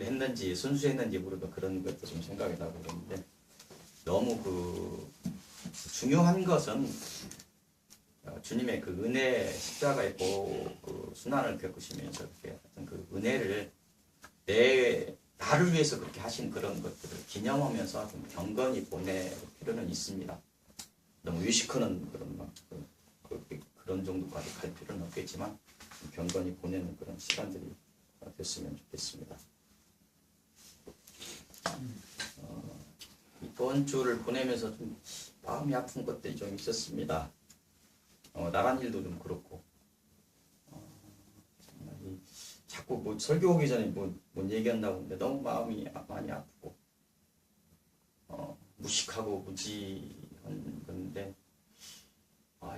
했는지 순수했는지 모르고 그런 것도 좀 생각이 나고 그러는데 너무 중요한 것은 주님의 그 은혜 십자가의 그 순환을 겪으시면서 그렇게 어떤 그 은혜를 나를 위해서 그렇게 하신 그런 것들을 기념하면서 좀 경건히 보낼 필요는 있습니다. 너무 의식하는 그런 정도까지 갈 필요는 없겠지만 경건히 보내는 그런 시간들이 됐으면 좋겠습니다. 이번 주를 보내면서 좀 마음이 아픈 것들이 좀 있었습니다. 나간 일도 좀 그렇고 정말 자꾸 설교 오기 전에 못 얘기한다고 하는데 너무 마음이 많이 아프고 무식하고 무지한 건데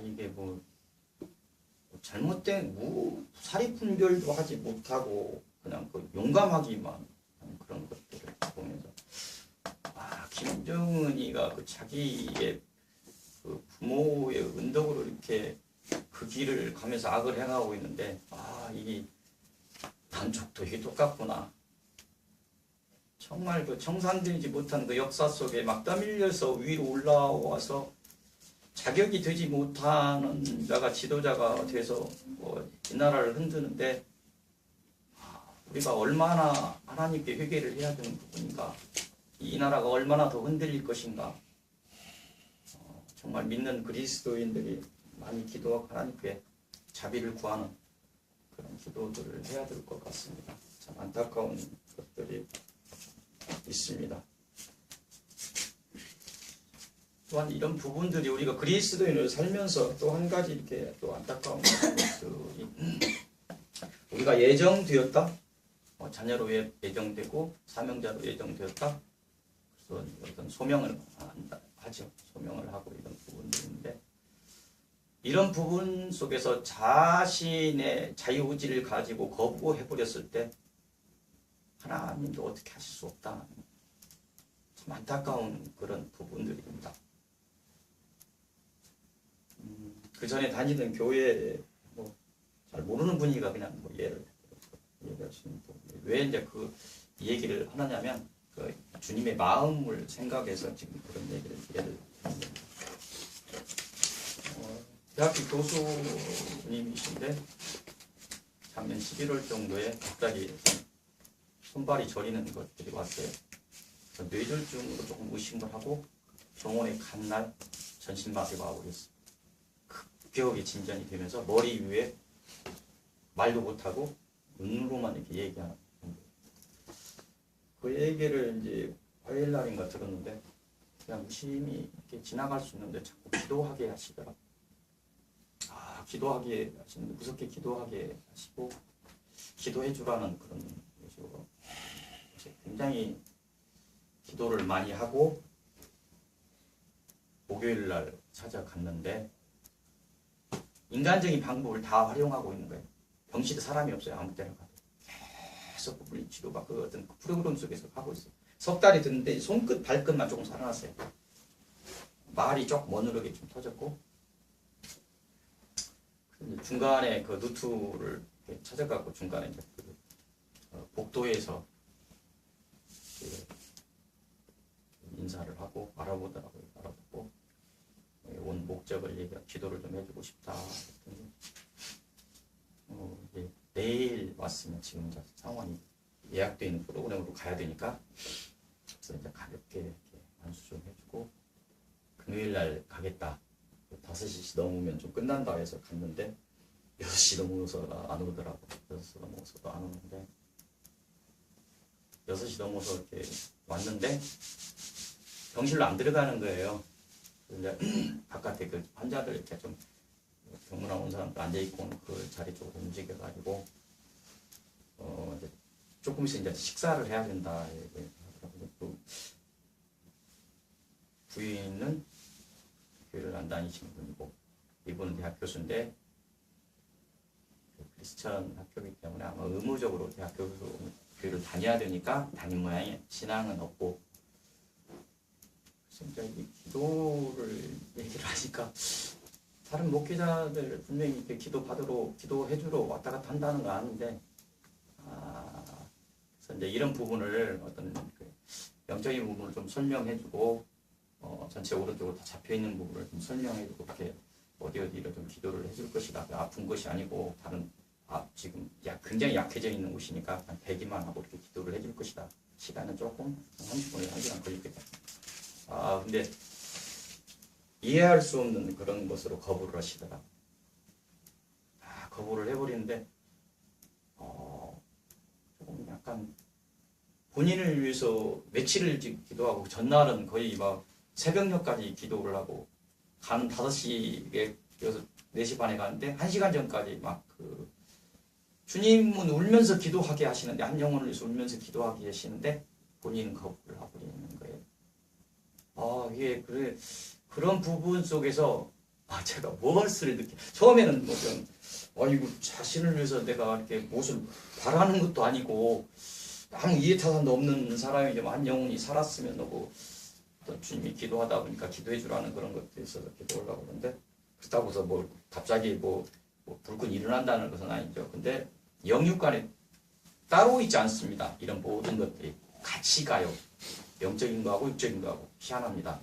이게 잘못된 사리 분별도 하지 못하고 그냥 용감하기만 하는 그런 것들을 보면서 김정은이가 자기의 부모의 은덕으로 이렇게 그 길을 가면서 악을 행하고 있는데 이게 단족도 이게 똑같구나. 정말 청산되지 못한 그 역사 속에 막 떠밀려서 위로 올라와서 자격이 되지 못하는 자가 지도자가 돼서 이 나라를 흔드는데 우리가 얼마나 하나님께 회개를 해야 되는 부분인가, 이 나라가 얼마나 더 흔들릴 것인가. 정말 믿는 그리스도인들이 많이 기도하고 하나님께 자비를 구하는 그런 기도들을 해야 될 것 같습니다. 참 안타까운 것들이 있습니다. 또한 이런 부분들이 우리가 그리스도인으로 살면서 또 한 가지 이렇게 또 안타까운 것들이 우리가 예정되었다, 자녀로 예정되고 사명자로 예정되었다. 그래서 어떤 소명을 하죠. 소명을 하고 이런 부분들인데 이런 부분 속에서 자신의 자유의지를 가지고 거부해버렸을 때 하나님도 어떻게 하실 수 없다. 참 안타까운 그런 부분들입니다. 그 전에 다니던 교회에 잘 모르는 분위기가 그냥 예를 얘기하시는 왜 이제 그 얘기를 하느냐면 주님의 마음을 생각해서 지금 그런 얘기를 예를 듭니다. 대학교 교수님이신데 작년 11월 정도에 갑자기 손발이 저리는 것들이 왔어요. 뇌졸중으로 조금 의심을 하고 병원에 간 날 전신마비가 와고 있어요. 급격하게 진전이 되면서 머리 위에 말도 못하고 눈으로만 이렇게 얘기하는 그 얘기를 이제 화요일 날인가 들었는데 그냥 무심히 이렇게 지나갈 수 있는데 자꾸 기도하게 하시더라고요. 기도하게 하시는데 무섭게 기도하게 하시고 기도해 주라는 그런 것으로 굉장히 기도를 많이 하고 목요일 날 찾아갔는데 인간적인 방법을 다 활용하고 있는 거예요. 병실에 사람이 없어요. 아무 때나 가도. 계속 물리치료가 그 어떤 프로그램 속에서 하고 있어요. 석 달이 됐는데 손끝 발끝만 조금 살아났어요. 말이 조금 어느러게 좀 터졌고 중간에 그 누트를 찾아가고 중간에 이제 복도에서 인사를 하고 알아보더라고요. 알아보고 온 목적을 얘기하고 기도를 좀 해주고 싶다. 이제 내일 왔으면 지금 이제 상황이 예약되어 있는 프로그램으로 가야 되니까 그래서 이제 가볍게 이렇게 안수 좀 해주고 금요일 날 가겠다. 5시 넘으면 좀 끝난다 해서 갔는데 6시 넘어서 안 오더라고. 6시 넘어서도 안 오는데 6시 넘어서 이렇게 왔는데 병실로 안 들어가는 거예요. 그래서 바깥에 그 환자들 이렇게 좀 병문안 온 사람들 앉아있고 그 자리 쪽으로 움직여가지고 이제 조금 있으면 이제 식사를 해야 된다. 또 부인은 교회를 안 다니시는 분이고 이분은 대학 교수인데 크리스천 학교이기 때문에 아마 의무적으로 대학 교회를 다녀야 되니까 다닌 모양이에요. 신앙은 없고. 그래서 이제 이 기도를 얘기를 하니까 다른 목회자들 분명히 이렇게 기도해주러 왔다 갔다 한다는 거 아는데 그래서 이제 이런 부분을 어떤 그 영적인 부분을 좀 설명해주고 전체 오른쪽으로 다 잡혀있는 부분을 좀 설명해주고 이렇게 어디를 좀 기도를 해줄 것이다. 아픈 것이 아니고 다른 지금 굉장히 약해져 있는 곳이니까 한 100이만 하고 이렇게 기도를 해줄 것이다. 시간은 조금 30분에 1시간 걸리겠다. 근데 이해할 수 없는 그런 것으로 거부를 하시더라. 거부를 해버리는데 조금 약간 본인을 위해서 며칠을 기도하고 전날은 거의 막 새벽녘까지 기도를 하고 간 5시에 여기서 4시 반에 가는데 1시간 전까지 막 주님은 울면서 기도하게 하시는데 한 영혼을 위해서 울면서 기도하게 하시는데 본인은 거부를 하고 있는 거예요. 이게 그런 부분 속에서 제가 무엇을 느끼 처음에는 이거 자신을 위해서 내가 이렇게 무엇을 바라는 것도 아니고 아무 이해타산도 없는 사람이 한 영혼이 살았으면 하고 주님이 기도하다 보니까 기도해 주라는 그런 것도 있어서 기도를 하고 그러는데 그렇다고 해서 갑자기 불끈 일어난다는 것은 아니죠. 근데 영육간에 따로 있지 않습니다. 이런 모든 것들이 같이 가요. 영적인 거하고 육적인 거하고 희한합니다.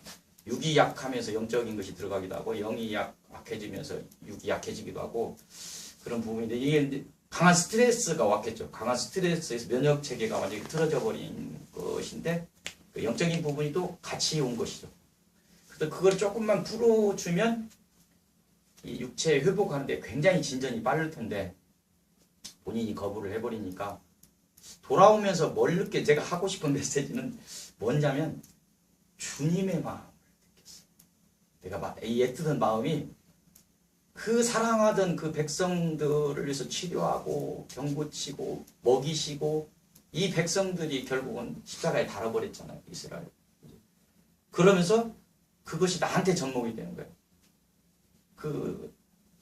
육이 약하면서 영적인 것이 들어가기도 하고 영이 약해지면서 육이 약해지기도 하고 그런 부분인데 이게 강한 스트레스가 왔겠죠. 강한 스트레스에서 면역 체계가 완전히 틀어져 버린 것인데 그 영적인 부분이 또 같이 온 것이죠. 그래서 그걸 조금만 풀어주면 이 육체 회복하는데 굉장히 진전이 빠를 텐데 본인이 거부를 해버리니까 돌아오면서 뭘 느껴 제가 하고 싶은 메시지는 뭐냐면 주님의 마음을 느꼈어요. 내가 이 애틋한 마음이 그 사랑하던 그 백성들을 위해서 치료하고 병고치고 먹이시고 이 백성들이 결국은 십자가에 달아버렸잖아요. 이스라엘. 그러면서 그것이 나한테 접목이 되는 거예요.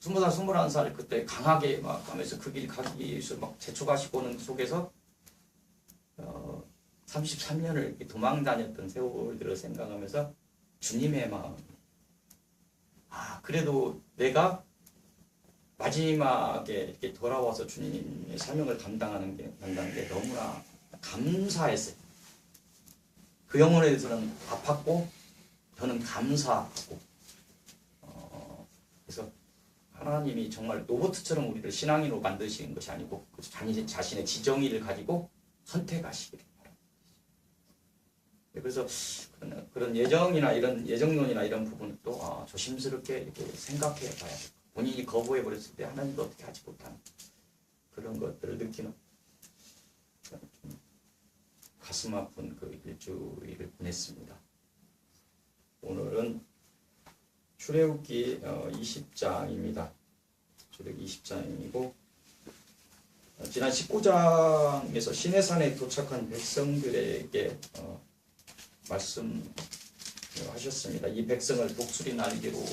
20살, 21살 그때 강하게 막 하면서 그 길 가기 위해서 막 재촉하시고는 속에서 33년을 이렇게 도망 다녔던 세월들을 생각하면서 주님의 마음. 그래도 내가 마지막에 이렇게 돌아와서 주님의 사명을 감당하는 게 너무나 감사했어요. 그 영혼에 대해서는 아팠고 저는 감사하고 그래서 하나님이 정말 로봇처럼 우리를 신앙인으로 만드시는 것이 아니고 자신의 지정의를 가지고 선택하시기를 바랍니다. 그래서 그런 예정이나 예정론이나 이런 부분을 또 조심스럽게 이렇게 생각해 봐야 돼요. 본인이 거부해 버렸을 때 하나님도 어떻게 하지 못하는 그런 것들을 느끼는 가슴 아픈 그 일주일을 보냈습니다. 오늘은 출애굽기 20장입니다. 출애굽기 20장이고 지난 19장에서 시내산에 도착한 백성들에게 말씀하셨습니다. 이 백성을 독수리 날개로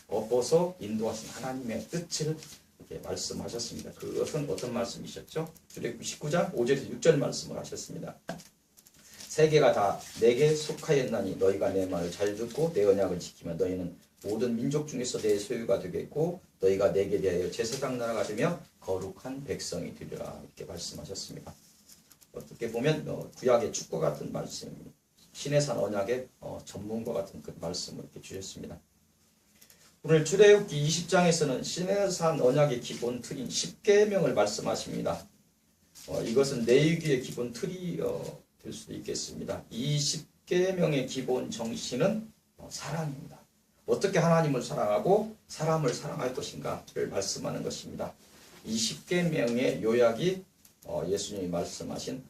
엎어서 인도하신 하나님의 뜻을 이렇게 말씀하셨습니다. 그것은 어떤 말씀이셨죠? 출애굽기 19장 5절에서 6절 말씀을 하셨습니다. 세계가 다 내게 속하였나니 너희가 내 말을 잘 듣고 내 언약을 지키면 너희는 모든 민족 중에서 내 소유가 되겠고 너희가 내게 대하여 제사장 나라가 되며 거룩한 백성이 되리라 이렇게 말씀하셨습니다. 어떻게 보면 구약의 축과 같은 말씀입니다. 시내산 언약의 전문과 같은 그 말씀을 이렇게 주셨습니다. 오늘 출애굽기 20장에서는 시내산 언약의 기본 틀인 10계명을 말씀하십니다. 이것은 내위기의 기본 틀이 될 수도 있겠습니다. 이 10계명의 기본 정신은 사랑입니다. 어떻게 하나님을 사랑하고 사람을 사랑할 것인가를 말씀하는 것입니다. 이 10계명의 요약이 예수님이 말씀하신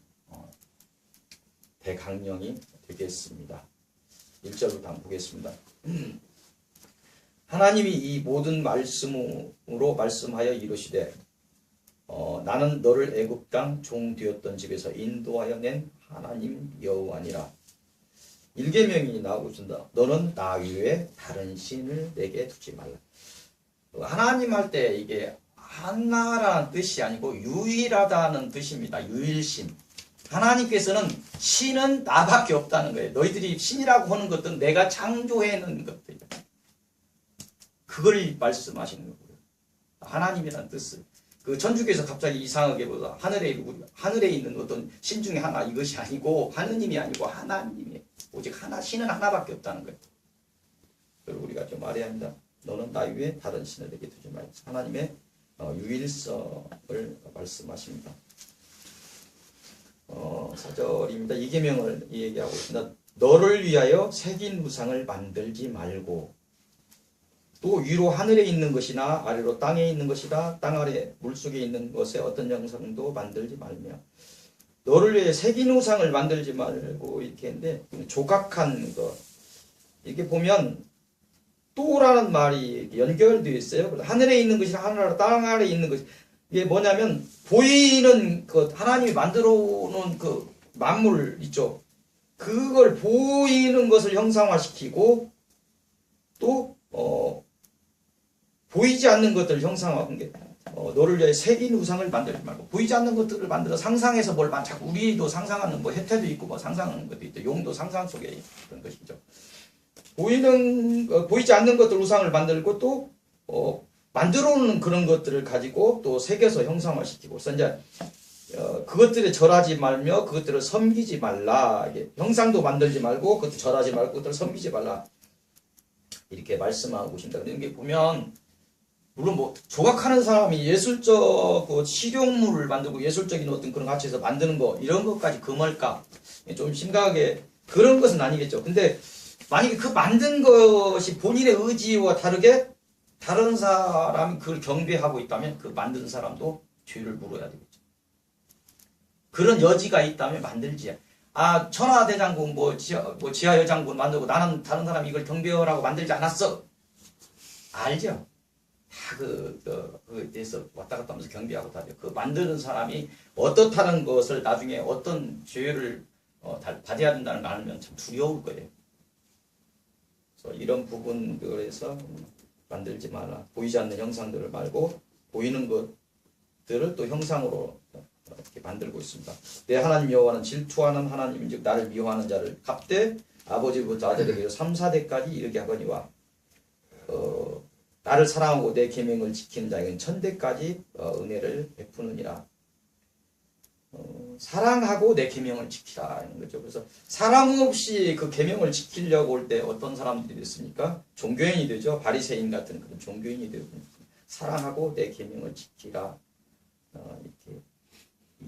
대강령이 되겠습니다. 1절부터 한번 보겠습니다. 하나님이 이 모든 말씀으로 말씀하여 이르시되 나는 너를 애굽 땅 종 되었던 집에서 인도하여 낸 하나님 여호와니라. 1계명이 나오신다. 너는 나 외에 다른 신을 내게 두지 말라. 하나님 할 때 이게 하나라는 뜻이 아니고 유일하다는 뜻입니다. 유일신. 하나님께서는 신은 나밖에 없다는 거예요. 너희들이 신이라고 하는 것들은 내가 창조해놓은 것들이다. 그걸 말씀하시는 거고요. 하나님이라는 뜻을. 그 천주교에서 갑자기 이상하게 보다 하늘에 있는 어떤 신 중에 하나 이것이 아니고 하느님이 아니고 하나님이 오직 하나 신은 하나밖에 없다는 거예요. 그리고 우리가 좀 말해야 합니다. 너는 나 위에 다른 신을 내게 두지 말고 하나님의 유일성을 말씀하십니다. 4절입니다. 이 계명을 얘기하고 있습니다. 너를 위하여 새긴 우상을 만들지 말고 또 위로 하늘에 있는 것이나 아래로 땅에 있는 것이나 땅 아래 물속에 있는 것에 어떤 형상도 만들지 말며 너를 위해 새긴 우상을 만들지 말고 이렇게 했는데 조각한 것 이렇게 보면 또라는 말이 연결되어 있어요. 하늘에 있는 것이나 하늘 땅 아래 있는 것 이게 뭐냐면 보이는 것 하나님이 만들어 놓은 그 만물 있죠. 그걸 보이는 것을 형상화시키고 또 보이지 않는 것들을 형상화한 게 너를 위해 새긴 우상을 만들지 말고 보이지 않는 것들을 만들어 상상해서 뭘 자꾸 우리도 상상하는 뭐 혜태도 있고 뭐 상상하는 것도 있고 용도 상상 속에 있는 것이죠. 보이지 않는 것들 우상을 만들고 또 만들어 놓는 그런 것들을 가지고 또 새겨서 형상화시키고 그래서 이제 그것들에 절하지 말며 그것들을 섬기지 말라. 이게 형상도 만들지 말고 그것도 절하지 말고 그것들을 섬기지 말라. 이렇게 말씀하고 계십니다. 근데 이게 보면 물론 뭐 조각하는 사람이 예술적 실용물을 만들고 예술적인 어떤 그런 가치에서 만드는 거 이런 것까지 금할까? 좀 심각하게 그런 것은 아니겠죠. 근데 만약에 그 만든 것이 본인의 의지와 다르게 다른 사람이 그걸 경배하고 있다면 그 만든 사람도 죄를 물어야 되겠죠. 그런 여지가 있다면 만들지. 천하대장군 지하여장군 만들고 나는 다른 사람이 이걸 경배하라고 만들지 않았어. 알죠? 다 그에 대해서 왔다 갔다 하면서 경배하고 다죠. 그 만드는 사람이 어떻다는 것을 나중에 어떤 죄를 받아야 된다는 걸 알면 참 두려울 거예요. 그래서 이런 부분들에서 만들지 마라. 보이지 않는 형상들을 말고 보이는 것들을 또 형상으로 이렇게 만들고 있습니다. 내 하나님 여호와는 질투하는 하나님인즉 나를 미워하는 자를 갑대 아버지부터 아들에게 3, 4대까지 이르게 하거니와 나를 사랑하고 내 계명을 지키는 자에게는 천대까지 은혜를 베푸느니라. 사랑하고 내 계명을 지키라 이런 거죠. 그래서 사랑 없이 그 계명을 지키려고 올 때 어떤 사람들이 됐습니까? 종교인이 되죠. 바리새인 같은 그런 종교인이 되고 사랑하고 내 계명을 지키라 이렇게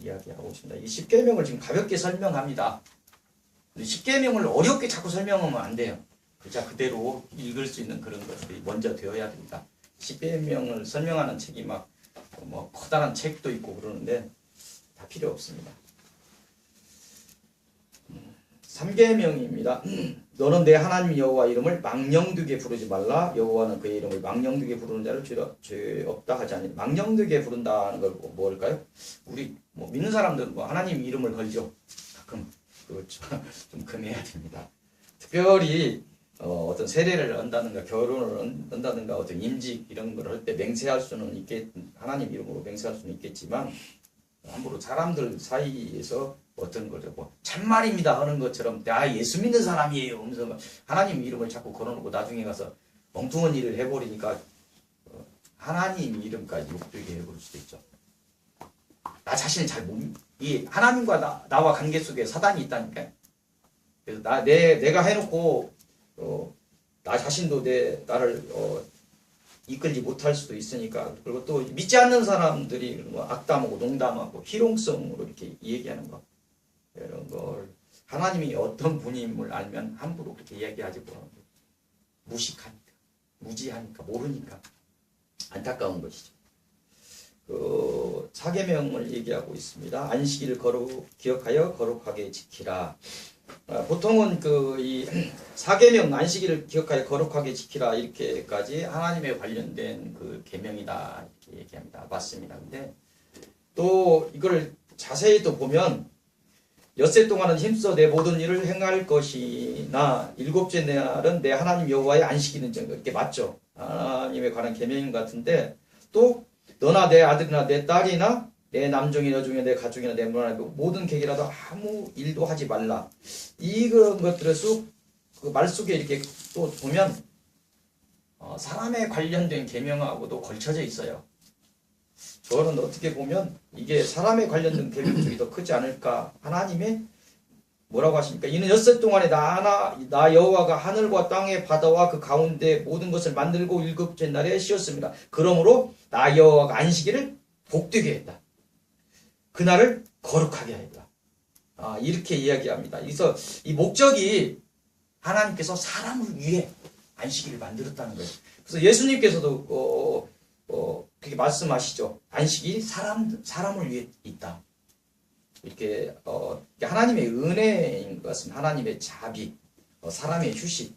이야기하고 있습니다. 이 10계명을 지금 가볍게 설명합니다. 10계명을 어렵게 자꾸 설명하면 안 돼요. 글자 그대로 읽을 수 있는 그런 것들이 먼저 되어야 됩니다. 10계명을 설명하는 책이 막 뭐 커다란 책도 있고 그러는데 다 필요 없습니다. 3계명입니다. 너는 내 하나님 여호와 이름을 망령되게 부르지 말라. 여호와는 그의 이름을 망령되게 부르는 자를 죄 없다 하지 않으니 망령되게 부른다는 걸 뭘까요? 우리 뭐 믿는 사람들은 뭐 하나님 이름을 걸죠. 가끔 좀 금해야 됩니다. 특별히 어떤 세례를 한다든가 결혼을 한다든가 어떤 임직 이런 걸 할 때 맹세할 수는 하나님 이름으로 맹세할 수는 있겠지만 함부로 사람들 사이에서 어떤 거죠. 뭐 참말입니다 하는 것처럼 예수 믿는 사람이에요 하면서 하나님 이름을 자꾸 걸어놓고 나중에 가서 엉뚱한 일을 해버리니까 하나님 이름까지 욕되게 해버릴 수도 있죠. 나 자신을 잘 이 하나님과 나와 관계 속에 사단이 있다니까. 그래서 내가 해놓고 나 자신도 나를 이끌지 못할 수도 있으니까. 그리고 또 믿지 않는 사람들이 악담하고 농담하고 희롱성으로 이렇게 얘기하는 거 이런 걸 하나님이 어떤 분임을 알면 함부로 그렇게 이야기하지 못하는 무식하니까 무지하니까 모르니까 안타까운 것이죠. 그 4계명을 얘기하고 있습니다. 안식일을 기억하여 거룩하게 지키라. 보통은 이 4계명 안식일을 기억하여 거룩하게 지키라 이렇게까지 하나님에 관련된 그 계명이다 이렇게 얘기합니다. 맞습니다. 근데 또 이걸 자세히 또 보면 엿새 동안은 힘써 내 모든 일을 행할 것이나 일곱째 날은 내 하나님 여호와의 안식일은 이렇게 맞죠. 하나님에 관한 계명인 것 같은데 또 너나 내 아들이나 내 딸이나 내 남종이 여종이 내 가족이나 내 문화나 모든 계기라도 아무 일도 하지 말라. 이런 것들을 쑥 그 말 속에 이렇게 또 보면 사람에 관련된 계명하고도 걸쳐져 있어요. 저는 어떻게 보면 이게 사람에 관련된 계명들이 더 크지 않을까. 하나님의 뭐라고 하십니까? 이는 엿새 동안에 나 여호와가 하늘과 땅의 바다와 그 가운데 모든 것을 만들고 일곱째 날에 쉬었습니다. 그러므로 나 여호와가 안식일을 복되게 했다. 그날을 거룩하게 했다. 이렇게 이야기합니다. 그래서 이 목적이 하나님께서 사람을 위해 안식일을 만들었다는 거예요. 그래서 예수님께서도 그렇게 말씀하시죠. 안식이 사람을 위해 있다. 이렇게 하나님의 은혜인 것 같습니다. 하나님의 자비, 사람의 휴식,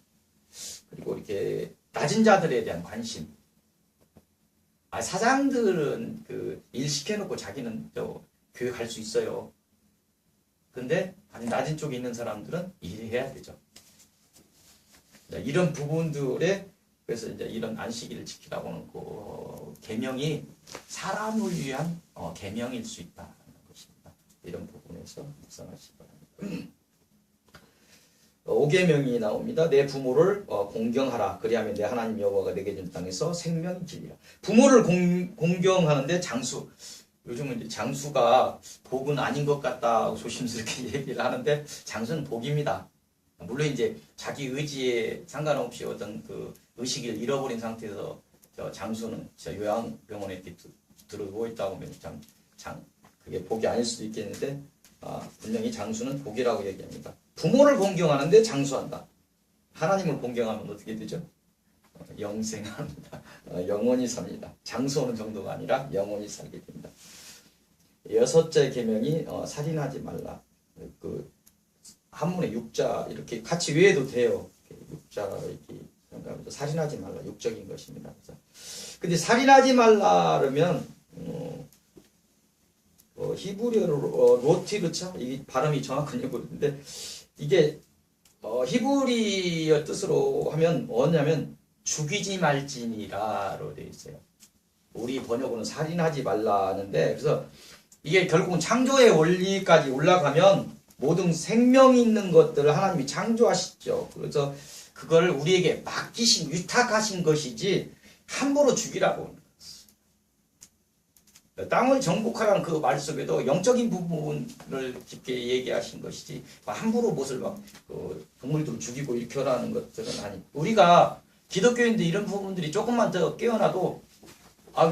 그리고 이렇게 낮은 자들에 대한 관심. 사장들은 그 일 시켜놓고 자기는 교회 갈 수 있어요. 근데 아니 낮은 쪽에 있는 사람들은 일해야 되죠. 이런 부분들에 그래서 이제 이런 안식일을 지키라고는 그 계명이 사람을 위한 계명일 수 있다는 것입니다. 이런 부분에서 묵상하시기 바랍니다. 5계명이 나옵니다. 내 부모를 공경하라. 그리하면 내 하나님 여호와가 내게 준 땅에서 생명이 길리라. 부모를 공경하는데 장수. 요즘은 이제 장수가 복은 아닌 것 같다고 조심스럽게 얘기를 하는데 장수는 복입니다. 물론 이제 자기 의지에 상관없이 어떤 그 의식을 잃어버린 상태에서 장수는 요양병원에 이렇게 들어오고 있다고 하면 그게 복이 아닐 수도 있겠는데 분명히 장수는 복이라고 얘기합니다. 부모를 공경하는데 장수한다. 하나님을 공경하면 어떻게 되죠? 영생합니다. 영원히 삽니다. 장수하는 정도가 아니라 영원히 살게 됩니다. 6째 계명이 살인하지 말라. 그 한문에 육자 이렇게 같이 외워도 돼요. 육자 이렇게 생각하면서 살인하지 말라. 육적인 것입니다. 근데 살인하지 말라 그러면 히브리어로 로티르차 이 발음이 정확한 예고인데 이게 히브리어 뜻으로 하면 뭐냐면 죽이지 말지니라로 되어 있어요. 우리 번역으로는 살인하지 말라 하는데 그래서 이게 결국은 창조의 원리까지 올라가면 모든 생명 있는 것들을 하나님이 창조하시죠. 그래서 그걸 우리에게 맡기신 위탁하신 것이지 함부로 죽이라고. 땅을 정복하라는 그 말 속에도 영적인 부분을 깊게 얘기하신 것이지 함부로 무엇을 막 동물들을 죽이고 이렇게 하라는 것들은 아니. 우리가 기독교인들 이런 부분들이 조금만 더 깨어나도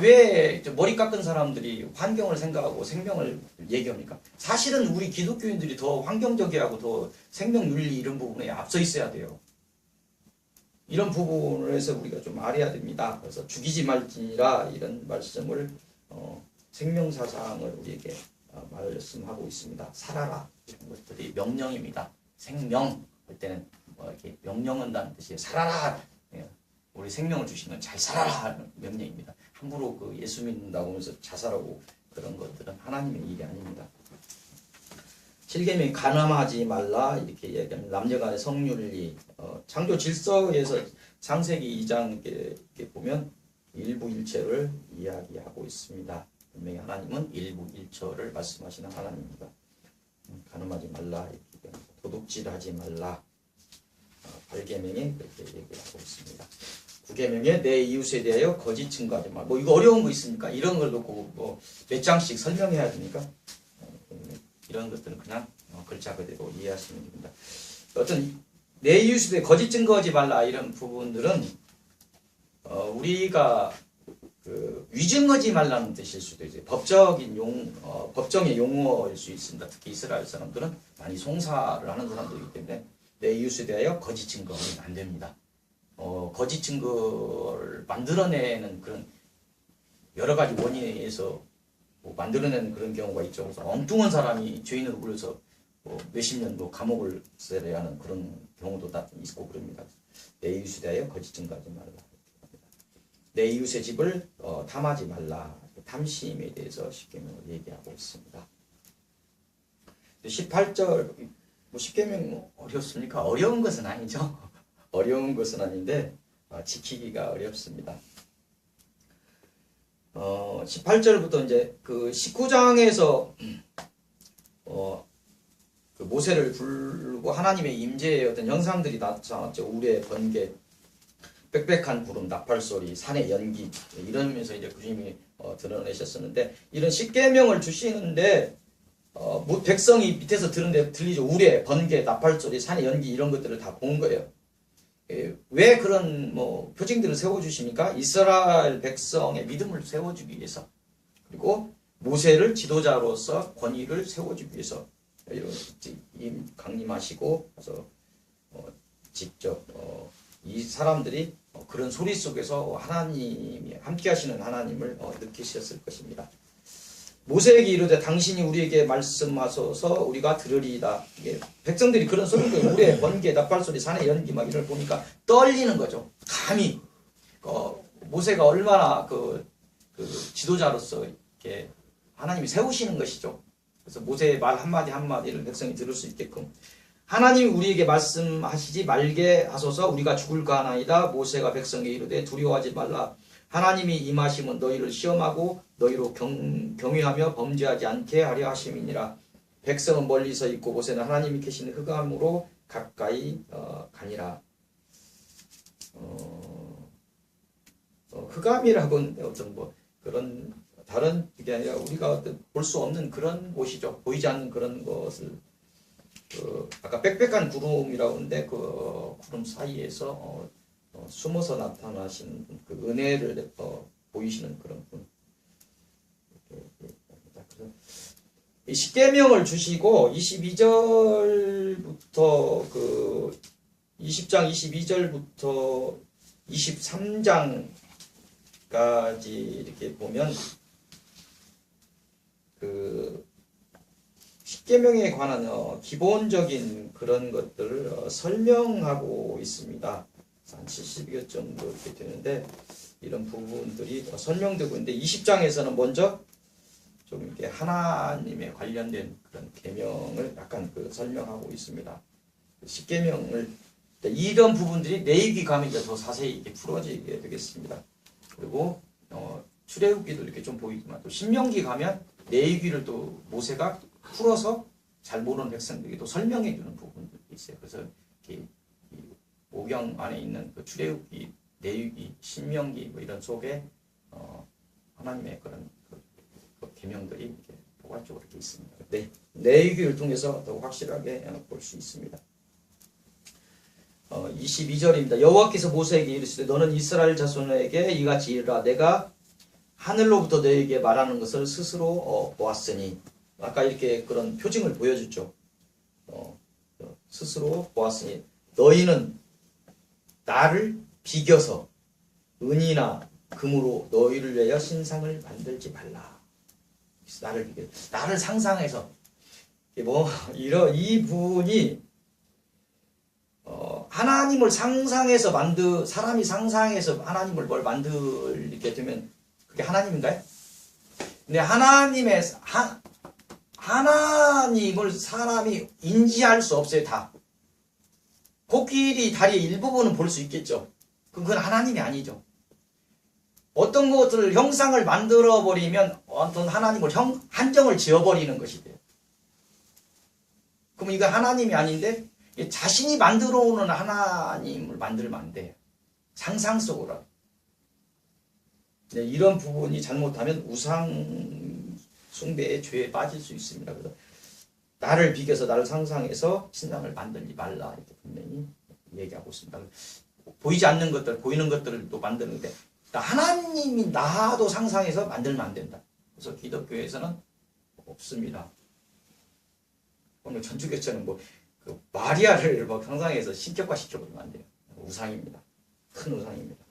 왜 머리 깎은 사람들이 환경을 생각하고 생명을 얘기합니까? 사실은 우리 기독교인들이 더 환경적이라고 더 생명윤리 이런 부분에 앞서 있어야 돼요. 이런 부분을 해서 우리가 좀 알아야 됩니다. 그래서 죽이지 말지니라 이런 말씀을 생명사상을 우리에게 말씀하고 있습니다. 살아라 이런 것들이 명령입니다. 생명 할 때는 이렇게 명령한다는 뜻이에요. 살아라. 우리 생명을 주시는 잘 살아라 하는 명령입니다. 함부로 그 예수 믿는다고 하면서 자살하고 그런 것들은 하나님의 일이 아닙니다. 7계명이 간음하지 말라 이렇게 얘기합니다. 남녀간의 성윤리 창조 질서에서 창세기 2장 이렇게 보면 일부일체를 이야기하고 있습니다. 분명히 하나님은 일부일처를 말씀하시는 하나님입니다. 간음하지 말라 이렇게 도둑질하지 말라 8계명에 그렇게 얘기하고 있습니다. 9계명에 내 이웃에 대하여 거짓 증거하지 마. 이거 어려운 거 있습니까? 이런 걸 놓고 몇 장씩 설명해야 됩니까? 이런 것들은 그냥 글자 그대로 이해하시면 됩니다. 어떤 내 이웃에 대해 거짓 증거하지 말라 이런 부분들은 우리가 위증하지 말라는 뜻일 수도 있어요. 법정의 용어일 수 있습니다. 특히 이스라엘 사람들은 많이 송사를 하는 사람들이기 때문에 내 이웃에 대하여 거짓 증거하면 안 됩니다. 거짓 증거를 만들어내는 그런 여러 가지 원인에 의해서 만들어내는 그런 경우가 있죠. 그래서 엉뚱한 사람이 죄인으로 불려서 몇십 년도 감옥을 써야 하는 그런 경우도 다 있고 그럽니다. 내 이웃에 대하여 거짓 증거하지 말라. 내 이웃의 집을 탐하지 말라. 탐심에 대해서 십계명을 얘기하고 있습니다. 18절 10계명 어렵습니까? 어려운 것은 아니죠. 어려운 것은 아닌데 지키기가 어렵습니다. 18절부터 이제 그 19장에서 그 모세를 부르고 하나님의 임재의 어떤 형상들이 나타났죠. 우레, 번개, 빽빽한 구름, 나팔소리, 산의 연기 이러면서 이제 주님이 드러내셨었는데 이런 십계명을 주시는데 백성이 밑에서 들은데 들리죠. 우레, 번개, 나팔소리, 산의 연기 이런 것들을 다 본 거예요. 왜 그런 표징들을 세워주십니까? 이스라엘 백성의 믿음을 세워주기 위해서, 그리고 모세를 지도자로서 권위를 세워주기 위해서 강림하시고, 그래서 직접 이 사람들이 그런 소리 속에서 하나님이 함께 하시는 하나님을 느끼셨을 것입니다. 모세에게 이르되 당신이 우리에게 말씀하소서 우리가 들으리이다. 백성들이 그런 소리를, 우레, 번개, 나팔소리, 산의 연기 막 이걸 보니까 떨리는 거죠. 감히 모세가 얼마나 그 지도자로서 이렇게 하나님이 세우시는 것이죠. 그래서 모세의 말 한마디 한마디를 백성이 들을 수 있게끔 하나님이 우리에게 말씀하시지 말게 하소서 우리가 죽을까 하나이다. 모세가 백성에게 이르되 두려워하지 말라. 하나님이 임하시면 너희를 시험하고 너희로 경유하며 범죄하지 않게 하려 하심이니라. 백성은 멀리서 있고 모세는 하나님이 계시는 흑암으로 가까이 가니라. 흑암이라고는 어떤 그런 다른 게 아니라 우리가 볼 수 없는 그런 곳이죠. 보이지 않는 그런 것을 아까 빽빽한 구름이라고 하는데 그 구름 사이에서 숨어서 나타나신 그 은혜를 보이시는 그런 분. 이 십계명을 주시고 22절부터 그 20장 22절부터 23장까지 이렇게 보면 그 십계명에 관한 기본적인 그런 것들을 설명하고 있습니다. 한 70여 정도 이렇게 되는데 이런 부분들이 설명되고 있는데 20장에서는 먼저 좀 이렇게 하나님에 관련된 그런 계명을 약간 설명하고 있습니다. 십계명을 이런 부분들이 레위기 가면 이제 더 자세히 이렇게 풀어지게 되겠습니다. 그리고 출애굽기도 이렇게 좀 보이지만 또 신명기 가면 레위기를 또 모세가 풀어서 잘 모르는 백성들에게 또 설명해 주는 부분들이 있어요. 그래서 이렇게 오경 안에 있는 그 출애굽기, 레위기, 신명기 이런 속에 하나님의 그런 계명들이 이렇게 포괄적으로 이렇게 있습니다. 네, 레위기를 통해서 더 확실하게 볼 수 있습니다. 22절입니다. 여호와께서 모세에게 이르시되 너는 이스라엘 자손에게 이같이 이르라. 내가 하늘로부터 너에게 말하는 것을 스스로 보았으니, 아까 이렇게 그런 표징을 보여줬죠. 스스로 보았으니 너희는 나를 비겨서 은이나 금으로 너희를 위하여 신상을 만들지 말라. 나를 비겨, 나를 상상해서 이 부분이 하나님을 상상해서 사람이 상상해서 하나님을 뭘 만들게 되면 그게 하나님인가요? 근데 하나님을 사람이 인지할 수 없어요. 다. 코끼리 다리의 일부분은 볼 수 있겠죠. 그건 하나님이 아니죠. 어떤 것들을 형상을 만들어버리면 어떤 하나님을 한정을 지어버리는 것이 돼요. 그럼 이거 하나님이 아닌데 자신이 만들어 오는 하나님을 만들면 안 돼요. 상상 속으로. 네, 이런 부분이 잘못하면 우상 숭배의 죄에 빠질 수 있습니다. 그래서 나를 비겨서 나를 상상해서 신상을 만들지 말라 이렇게 분명히 얘기하고 있습니다. 보이지 않는 것들, 보이는 것들을 또 만드는데 하나님이 나도 상상해서 만들면 안 된다. 그래서 기독교에서는 없습니다. 오늘 천주교처럼 마리아를 상상해서 신격화 시켜버리면 안 돼요. 우상입니다. 큰 우상입니다.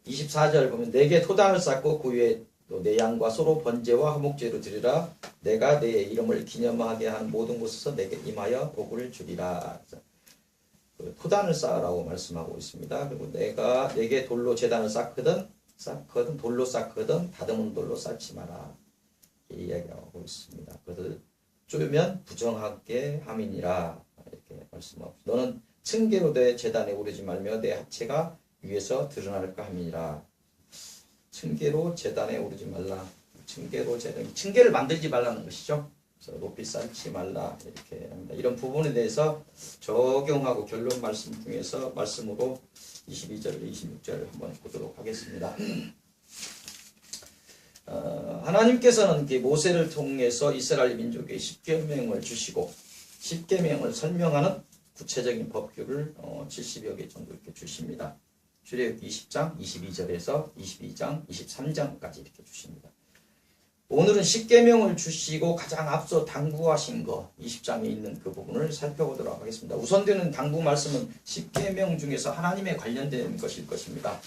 24절 보면 내게 토단을 쌓고 그 위에 또 내 양과 소로 번제와 화목제로 드리라. 내가 내 이름을 기념하게 한 모든 곳에서 내게 임하여 복을 주리라. 토단을 쌓으라고 말씀하고 있습니다. 그리고 내게 돌로 제단을 쌓거든 돌로 쌓거든 다듬은 돌로 쌓지 마라. 이야기하고 있습니다. 그것을 쪼면 부정하게 함이니라. 이렇게 말씀하고 너는 층계로 내 제단에 오르지 말며 내 하체가 위에서 드러날까 함이니라. 층계로 제단에 오르지 말라. 층계를 만들지 말라는 것이죠. 그래서 높이 쌓지 말라 이렇게 합니다. 이런 부분에 대해서 적용하고 결론 말씀 중에서 말씀으로 22절, 26절 한번 보도록 하겠습니다. 하나님께서는 모세를 통해서 이스라엘 민족에 십계명을 주시고 십계명을 설명하는 구체적인 법규를 70여 개 정도 이렇게 주십니다. 출애굽기 20장 22절에서 22장 23장까지 이렇게 주십니다. 오늘은 십계명을 주시고 가장 앞서 당부하신 거 20장에 있는 그 부분을 살펴보도록 하겠습니다. 우선되는 당부 말씀은 십계명 중에서 하나님에 관련된 것일 것입니다.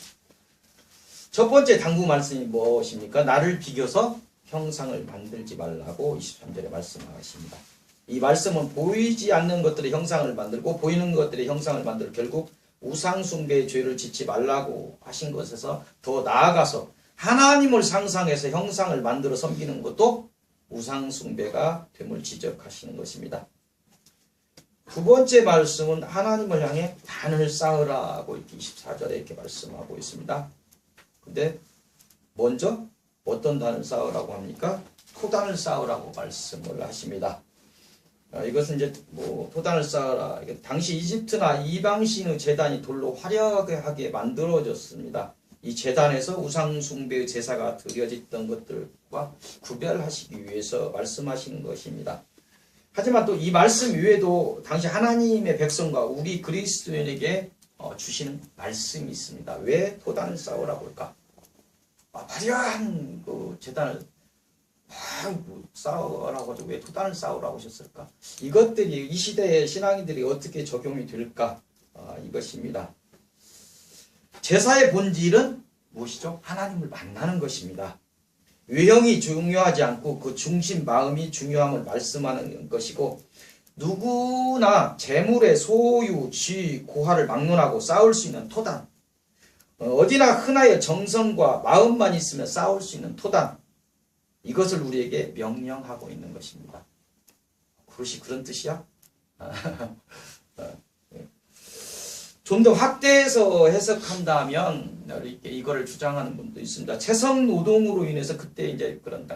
첫 번째 당부 말씀이 무엇입니까? 나를 비교서 형상을 만들지 말라고 23절에 말씀하십니다. 이 말씀은 보이지 않는 것들의 형상을 만들고 보이는 것들의 형상을 만들어 결국 우상숭배의 죄를 짓지 말라고 하신 것에서 더 나아가서 하나님을 상상해서 형상을 만들어 섬기는 것도 우상숭배가 됨을 지적하시는 것입니다. 두 번째 말씀은 하나님을 향해 단을 쌓으라고 이렇게 24절에 이렇게 말씀하고 있습니다. 근데 먼저 어떤 단을 쌓으라고 합니까? 토단을 쌓으라고 말씀을 하십니다. 이것은 이제 토단을 쌓으라. 당시 이집트나 이방신의 제단이 돌로 화려하게 만들어졌습니다. 이 제단에서 우상숭배의 제사가 드려졌던 것들과 구별하시기 위해서 말씀하시는 것입니다. 하지만 또 이 말씀 외에도 당시 하나님의 백성과 우리 그리스도인에게 주시는 말씀이 있습니다. 왜 토단을 쌓으라고 할까? 화려한 그 제단을 쌓으라고 하죠. 왜 토단을 쌓으라고 하셨을까? 이것들이 이 시대의 신앙인들이 어떻게 적용이 될까? 이것입니다. 제사의 본질은 무엇이죠? 하나님을 만나는 것입니다. 외형이 중요하지 않고 그 중심 마음이 중요함을 말씀하는 것이고 누구나 재물의 소유, 쥐, 고하를 막론하고 싸울 수 있는 토단 어디나 흔하여 정성과 마음만 있으면 싸울 수 있는 토단 이것을 우리에게 명령하고 있는 것입니다. 그것이 그런 뜻이야? 좀 더 확대해서 해석한다면 이거를 주장하는 분도 있습니다. 채성 노동으로 인해서 그때 이제 그런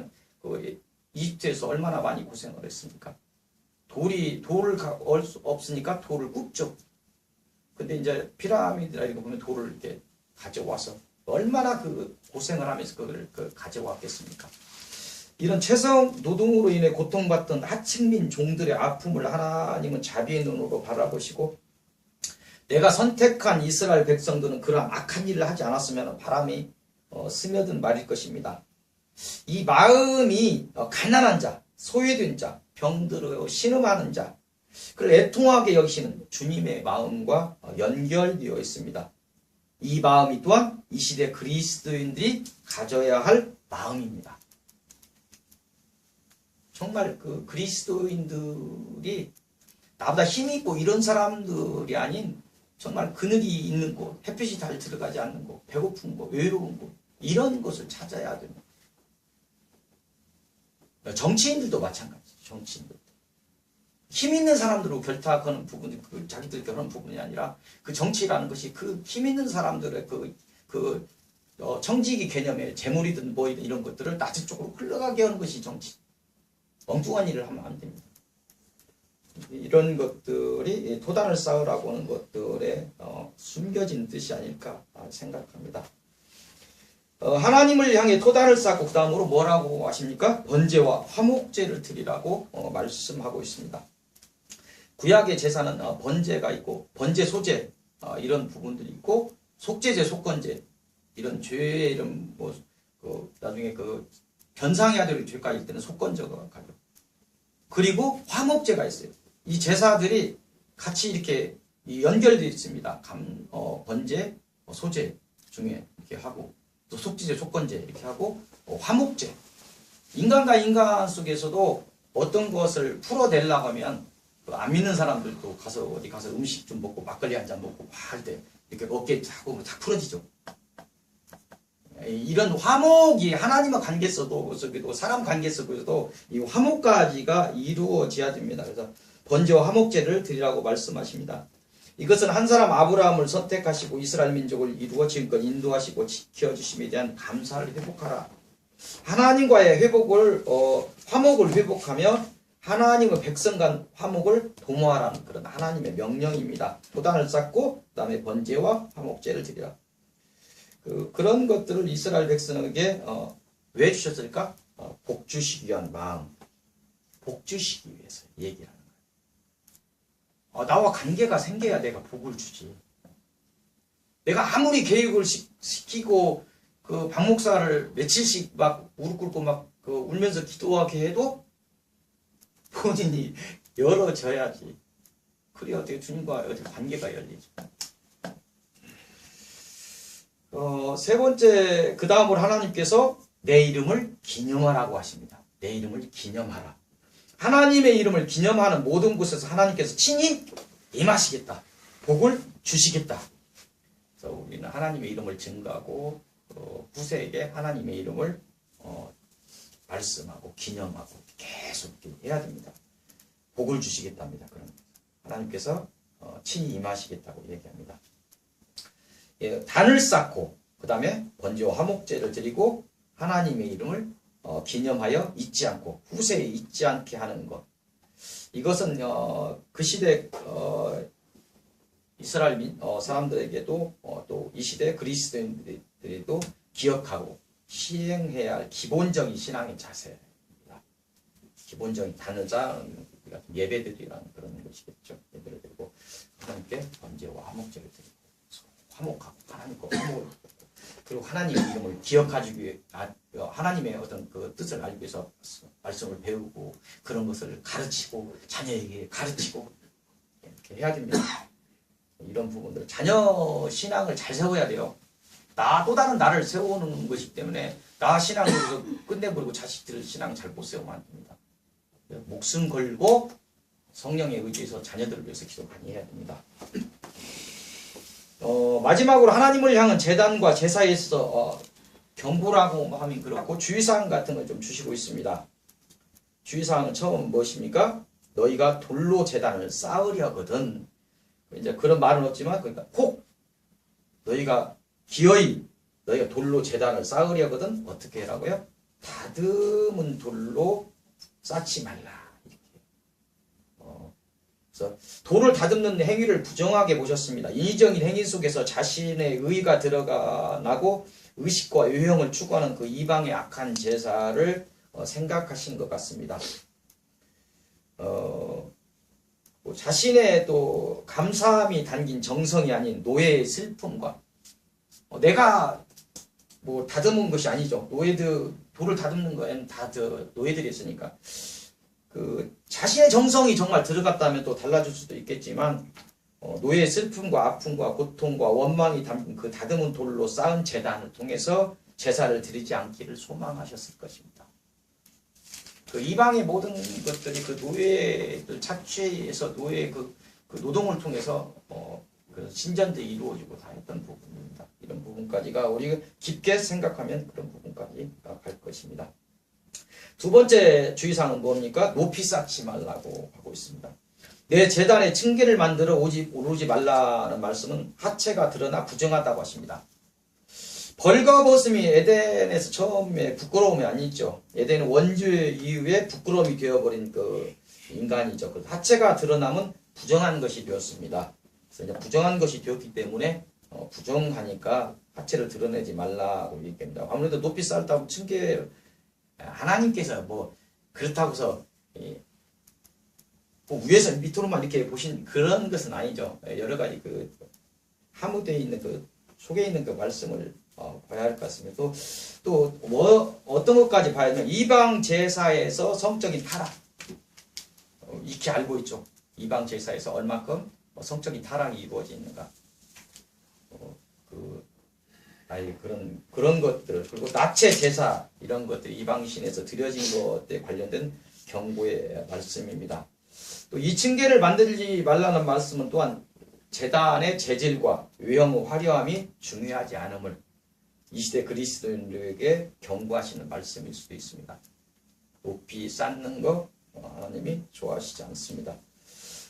이집트에서 얼마나 많이 고생을 했습니까? 돌을 없으니까 돌을 굽죠. 근데 이제 피라미드라 이거 보면 돌을 이렇게 가져와서 얼마나 그 고생을 하면서 그걸 가져왔겠습니까? 이런 채성 노동으로 인해 고통받던 하층민 종들의 아픔을 하나님은 자비의 눈으로 바라보시고 내가 선택한 이스라엘 백성들은 그런 악한 일을 하지 않았으면 바람이 스며든 말일 것입니다. 이 마음이 가난한 자, 소외된 자, 병들어 신음하는 자, 그를 애통하게 여기시는 주님의 마음과 연결되어 있습니다. 이 마음이 또한 이 시대 그리스도인들이 가져야 할 마음입니다. 정말 그 그리스도인들이 나보다 힘이 있고 이런 사람들이 아닌 정말 그늘이 있는 곳, 햇빛이 잘 들어가지 않는 곳, 배고픈 곳, 외로운 곳 이런 곳을 찾아야 됩니다. 정치인들도 마찬가지죠. 정치인들도. 힘 있는 사람들로 결탁하는 부분이 자기들 그런 부분이 아니라 그 정치라는 것이 그 힘 있는 사람들의 청지기 개념의 재물이든 뭐이든 이런 것들을 낮은 쪽으로 흘러가게 하는 것이 정치. 엉뚱한 일을 하면 안 됩니다. 이런 것들이 토단을 쌓으라고 하는 것들에 숨겨진 뜻이 아닐까 생각합니다. 하나님을 향해 토단을 쌓고 그 다음으로 뭐라고 하십니까? 번제와 화목제를 드리라고 말씀하고 있습니다. 구약의 제사는 번제가 있고 번제 소제 이런 부분들이 있고 속죄제 속건제 이런 죄의 이런 나중에 변상해야 될 죄까지 때는 속건제가 가죠. 그리고 화목제가 있어요. 이 제사들이 같이 이렇게 연결되어 있습니다. 번제, 소제 중에 이렇게 하고 또 속죄제, 속건제 이렇게 하고 화목제. 인간과 인간 속에서도 어떤 것을 풀어내려고 하면 안 믿는 사람들도 어디 가서 음식 좀 먹고 막걸리 한 잔 먹고 할 때 이렇게 어깨 하고 다 풀어지죠. 이런 화목이 하나님과 관계 속에도 사람 관계 속에서도 이 화목까지가 이루어져야 됩니다. 그래서 번제와 화목제를 드리라고 말씀하십니다. 이것은 한 사람 아브라함을 선택하시고 이스라엘 민족을 이루어 지금껏 인도하시고 지켜주심에 대한 감사를 회복하라. 하나님과의 화목을 회복하며 하나님의 백성 간 화목을 도모하라는 그런 하나님의 명령입니다. 토단을 쌓고 그 다음에 번제와 화목제를 드리라. 그런 것들을 이스라엘 백성에게 왜 주셨을까? 복 주시기 위한 마음, 복 주시기 위해서 얘기하는 거예요. 나와 관계가 생겨야 내가 복을 주지. 내가 아무리 교육을 시키고 그 박목사를 며칠씩 막 무릎 꿇고 막 그 울면서 기도하게 해도 본인이 열어져야지. 그래 어떻게 주님과 어떻게 관계가 열리지. 세 번째, 그 다음으로 하나님께서 내 이름을 기념하라고 하십니다. 내 이름을 기념하라. 하나님의 이름을 기념하는 모든 곳에서 하나님께서 친히 임하시겠다. 복을 주시겠다. 그래서 우리는 하나님의 이름을 증거하고 후세에게 하나님의 이름을 말씀하고 기념하고 계속 해야 됩니다. 복을 주시겠답니다. 그럼 하나님께서 친히 임하시겠다고 얘기합니다. 예, 단을 쌓고 그 다음에 번제와 화목제를 드리고 하나님의 이름을 기념하여 잊지 않고 후세에 잊지 않게 하는 것. 이것은 그 시대 이스라엘 사람들에게도 또 이 시대 그리스도인들도 기억하고 시행해야 할 기본적인 신앙의 자세입니다. 기본적인 단을 쌓는 예배들이라는 그런 것이겠죠. 예배를 드리고 하나님께 번제와 화목제를 드리고 화목하고 하나님과 화목을 하고 그리고 하나님의 이름을 기억하기 위해 하나님의 어떤 그 뜻을 알기 위해서 말씀을 배우고 그런 것을 가르치고 자녀에게 가르치고 이렇게 해야 됩니다. 이런 부분들 자녀 신앙을 잘 세워야 돼요. 또 다른 나를 세우는 것이기 때문에 나 신앙을 끝내버리고 자식들 신앙 잘 못 세우면 안 됩니다. 목숨 걸고 성령에 의지해서 자녀들을 위해서 기도 많이 해야 됩니다. 마지막으로 하나님을 향한 제단과 제사에 있어서 경고라고 하면 그렇고 주의사항 같은 걸 좀 주시고 있습니다. 주의사항은 처음 무엇입니까? 너희가 돌로 제단을 쌓으려거든. 이제 그런 말은 없지만 그러니까 꼭 너희가 기어이 너희가 돌로 제단을 쌓으려거든 어떻게 하라고요? 다듬은 돌로 쌓지 말라. 이렇게. 그래서 돌을 다듬는 행위를 부정하게 보셨습니다. 인위적인 행위 속에서 자신의 의가 드러나고 의식과 유형을 추구하는 그 이방의 악한 제사를 생각하신 것 같습니다. 자신의 또 감사함이 담긴 정성이 아닌 노예의 슬픔과 내가 뭐 다듬은 것이 아니죠. 돌을 다듬는 거에는 다 노예들이 있으니까 그 자신의 정성이 정말 들어갔다면 또 달라질 수도 있겠지만 노예의 슬픔과 아픔과 고통과 원망이 담긴 그 다듬은 돌로 쌓은 제단을 통해서 제사를 드리지 않기를 소망하셨을 것입니다. 그 이방의 모든 것들이 그 노예들 착취에서 노예의 그 노동을 통해서 그 신전들이 이루어지고 다 했던 부분입니다. 이런 부분까지가 우리가 깊게 생각하면 그런 부분까지 갈 것입니다. 두 번째 주의사항은 뭡니까? 높이 쌓지 말라고 하고 있습니다. 내 제단에 층계를 만들어 오르지 말라는 말씀은 하체가 드러나 부정하다고 하십니다. 벌거벗음이 에덴에서 처음에 부끄러움이 아니죠. 에덴은 원죄 이후에 부끄러움이 되어버린 그 인간이죠. 그 하체가 드러나면 부정한 것이 되었습니다. 그래서 이제 부정한 것이 되었기 때문에 부정하니까 하체를 드러내지 말라고 얘기합니다. 아무래도 높이 쌓았다고 층계 하나님께서 뭐 그렇다고 해서 위에서 밑으로만 이렇게 보신 그런 것은 아니죠. 여러 가지 그 함유되어 있는 그 속에 있는 그 말씀을 봐야 할 것 같습니다. 또 뭐 어떤 것까지 봐야 되면 이방 제사에서 성적인 타락 익히 알고 있죠. 이방 제사에서 얼마큼 성적인 타락이 이루어지는가. 그런 것들 그리고 나체 제사 이런 것들이 이방신에서 드려진 것에 관련된 경고의 말씀입니다. 또 이 층계를 만들지 말라는 말씀은 또한 제단의 재질과 외형 화려함이 중요하지 않음을 이 시대 그리스도인들에게 경고하시는 말씀일 수도 있습니다. 높이 쌓는 거 하나님이 좋아하시지 않습니다.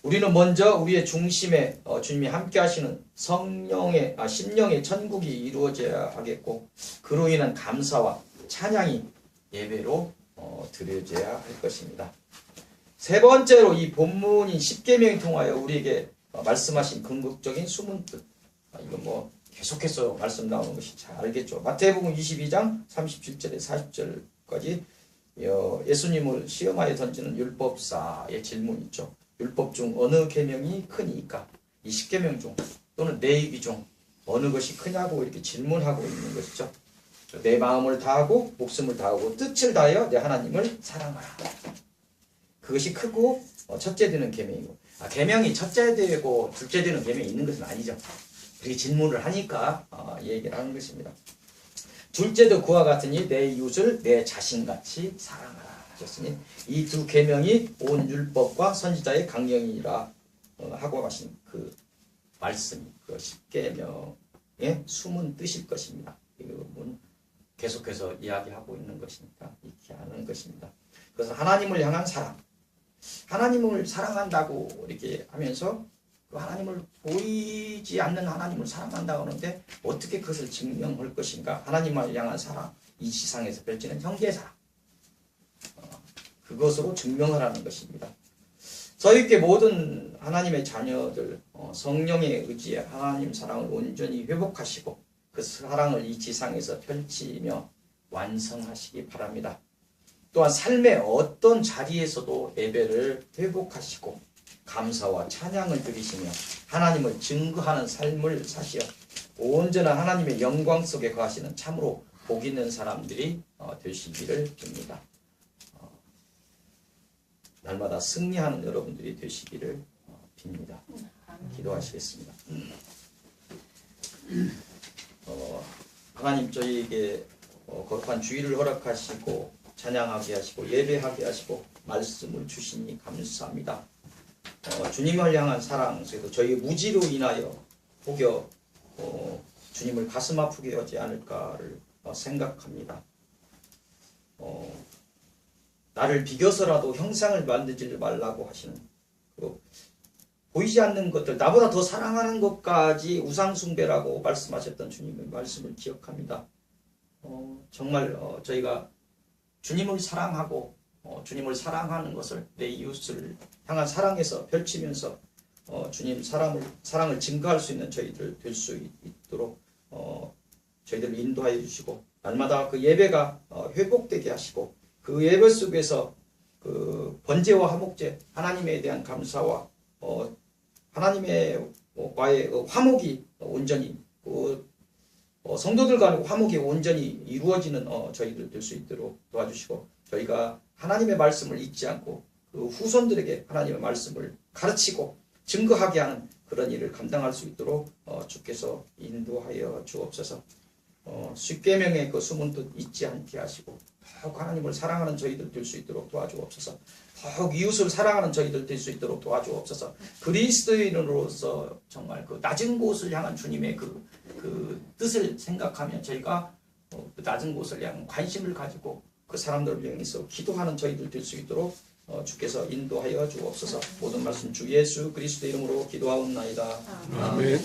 우리는 먼저 우리의 중심에 주님이 함께 하시는 심령의 천국이 이루어져야 하겠고 그로 인한 감사와 찬양이 예배로 드려져야 할 것입니다. 세 번째로 이 본문인 십계명을 통하여 우리에게 말씀하신 궁극적인 숨은 뜻. 이건 뭐 계속해서 말씀 나오는 것이 잘 알겠죠. 마태복음 22장 37절에 40절까지 예수님을 시험하여 던지는 율법사의 질문이 있죠. 율법 중 어느 계명이 크니까? 이 10계명 중 또는 내 입이 중 어느 것이 크냐고 이렇게 질문하고 있는 것이죠. 내 마음을 다하고 목숨을 다하고 뜻을 다하여 내 하나님을 사랑하라. 그것이 크고 첫째 되는 계명이고, 계명이 첫째 되고 둘째 되는 계명이 있는 것은 아니죠. 그렇게 질문을 하니까 얘기를 하는 것입니다. 둘째도 그와 같으니 내 이웃을 내 자신같이 사랑하라 하셨으니 이 두 계명이 온 율법과 선지자의 강령이라 하고 가신 그 말씀이 그 10계명의 숨은 뜻일 것입니다. 이건 계속해서 이야기하고 있는 것이니까 익히 아는 것입니다. 그래서 하나님을 향한 사랑, 하나님을 사랑한다고 이렇게 하면서 그 하나님을 보이지 않는 하나님을 사랑한다고 하는데 어떻게 그것을 증명할 것인가? 하나님을 향한 사랑, 이 지상에서 펼치는 형제사랑, 그것으로 증명하라는 것입니다. 저희께 모든 하나님의 자녀들 성령의 의지에 하나님 사랑을 온전히 회복하시고 그 사랑을 이 지상에서 펼치며 완성하시기 바랍니다. 또한 삶의 어떤 자리에서도 예배를 회복하시고 감사와 찬양을 드리시며 하나님을 증거하는 삶을 사시어 온전한 하나님의 영광 속에 거하시는 참으로 복 있는 사람들이 되시기를 빕니다. 날마다 승리하는 여러분들이 되시기를 빕니다. 기도하시겠습니다. 하나님 저희에게 거룩한 주의를 허락하시고 찬양하게 하시고 예배하게 하시고 말씀을 주시니 감사합니다. 주님을 향한 사랑 속에서 저희의 무지로 인하여 혹여 주님을 가슴 아프게 하지 않을까를 생각합니다. 나를 비교서라도 형상을 만들지 말라고 하시는 보이지 않는 것들, 나보다 더 사랑하는 것까지 우상숭배라고 말씀하셨던 주님의 말씀을 기억합니다. 정말 저희가 주님을 사랑하고 주님을 사랑하는 것을 내 이웃을 향한 사랑에서 펼치면서 주님 사랑을 증거할 수 있는 저희들 될 수 있도록 저희들을 인도하여 주시고 날마다 그 예배가 회복되게 하시고 그 예배 속에서 그 번제와 화목제, 하나님에 대한 감사와 하나님과의 화목이 온전히 성도들 간의 화목이 온전히 이루어지는 저희들 될 수 있도록 도와주시고 저희가 하나님의 말씀을 잊지 않고 그 후손들에게 하나님의 말씀을 가르치고 증거하게 하는 그런 일을 감당할 수 있도록 주께서 인도하여 주옵소서. 십계명의 그 숨은 뜻 잊지 않게 하시고 더욱 하나님을 사랑하는 저희들 될 수 있도록 도와주옵소서. 더욱 이웃을 사랑하는 저희들 될 수 있도록 도와주옵소서. 그리스도인으로서 정말 그 낮은 곳을 향한 주님의 그 뜻을 생각하면 저희가 그 낮은 곳을 향한 관심을 가지고 그 사람들을 향해서 기도하는 저희들 될 수 있도록 주께서 인도하여 주옵소서. 모든 말씀 주 예수 그리스도 이름으로 기도하옵나이다. 아멘.